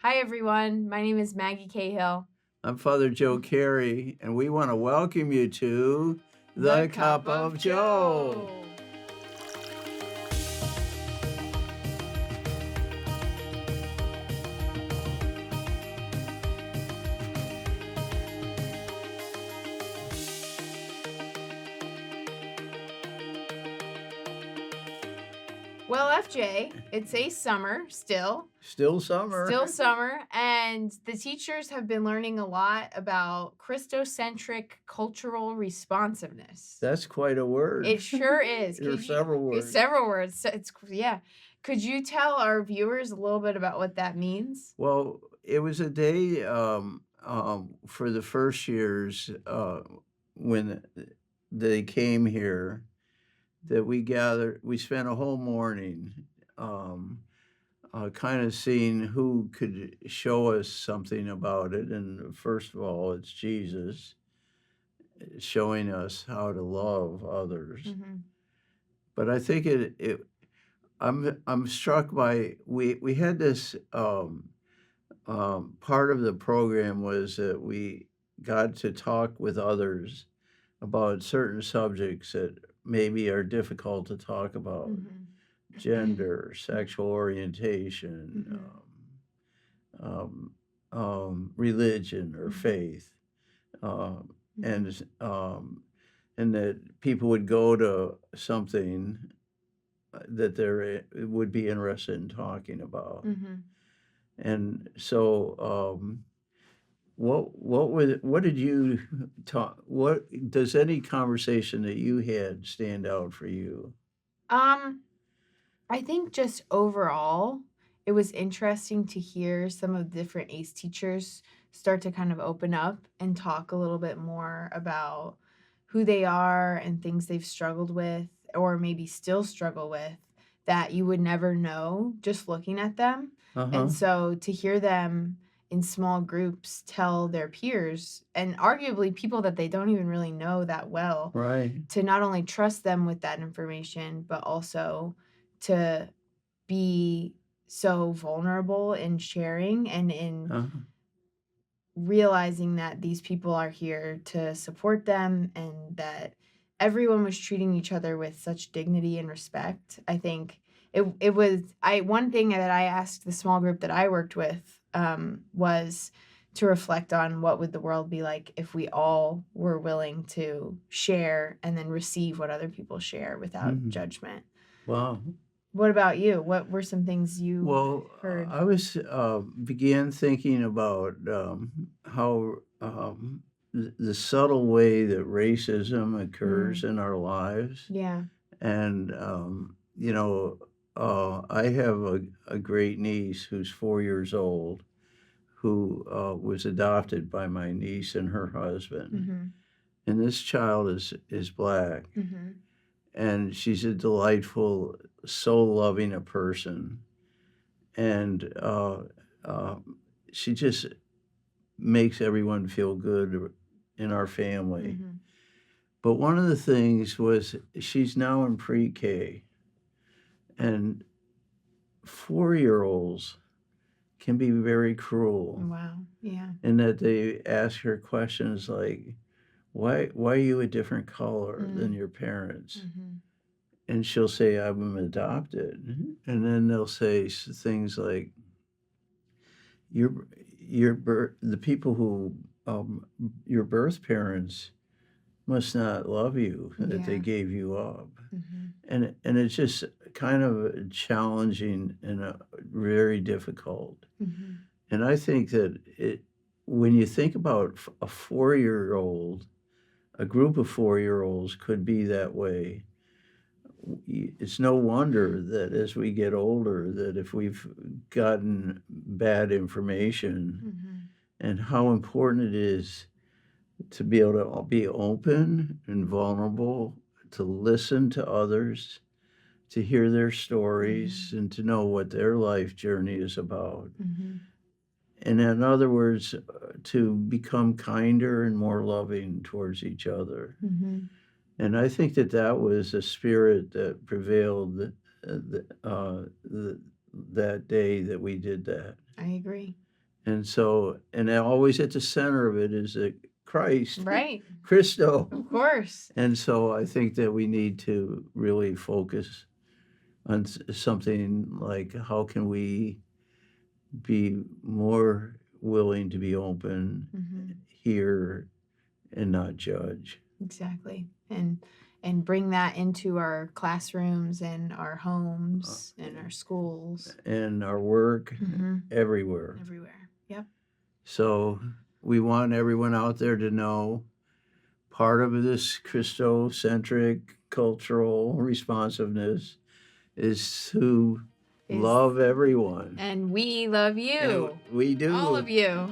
Hi, everyone. My name is Maggie Cahill. I'm Father Joe Carey, and we want to welcome you to The Cup of Joe. Well, FJ, it's a summer still. Still summer. Still summer. And the teachers have been learning a lot about Christocentric Cultural Responsiveness. That's quite a word. It sure is. There's several words. Several words. Yeah. Could you tell our viewers a little bit about what that means? Well, it was a day for the first years when they came here that we gathered. We spent a whole morning kind of seeing who could show us something about it. And first of all, it's Jesus showing us how to love others. Mm-hmm. But I think I'm struck by we had this part of the program was that we got to talk with others about certain subjects that maybe are difficult to talk about. Mm-hmm. Gender, sexual orientation, religion or faith, and that people would go to something that they would be interested in talking about. Mm-hmm. And so, what did you talk? What does any conversation that you had stand out for you? I think just overall, it was interesting to hear some of the different ACE teachers start to kind of open up and talk a little bit more about who they are and things they've struggled with or maybe still struggle with that you would never know just looking at them. And so to hear them in small groups tell their peers and arguably people that they don't even really know that well, Right. to not only trust them with that information, but also to be so vulnerable in sharing and in realizing that these people are here to support them and that everyone was treating each other with such dignity and respect. I think it was one thing that I asked the small group that I worked with was to reflect on what would the world be like if we all were willing to share and then receive what other people share without judgment. Wow. What about you? What were some things you heard? I was began thinking about how the subtle way that racism occurs in our lives. Yeah. And I have a great niece who's 4 years old, who was adopted by my niece and her husband. And this child is Black. And she's a delightful, so loving a person. And she just makes everyone feel good in our family. But one of the things was she's now in pre-K. And 4-year-olds can be very cruel. Wow. Yeah. In that they ask her questions like, why are you a different color than your parents? And she'll say, I'm adopted. And then they'll say things like, the people who, your birth parents must not love you, that they gave you up. And it's just kind of challenging and very difficult. And I think that when you think about a 4-year-old, a group of 4-year-olds could be that way. It's no wonder that as we get older, that if we've gotten bad information and how important it is to be able to be open and vulnerable, to listen to others, to hear their stories, and to know what their life journey is about. And in other words, to become kinder and more loving towards each other. And I think that was a spirit that prevailed that day that we did that. I agree. And so, and always at the center of it is Christ, Right. Christo. Of course. And so I think that we need to really focus on something like how can we be more willing to be open, hear, and not judge. Exactly. And bring that into our classrooms and our homes and our schools. And our work, everywhere. Everywhere. Yep. So we want everyone out there to know part of this Christocentric cultural responsiveness is to love everyone. And we love you. And we do. All of you.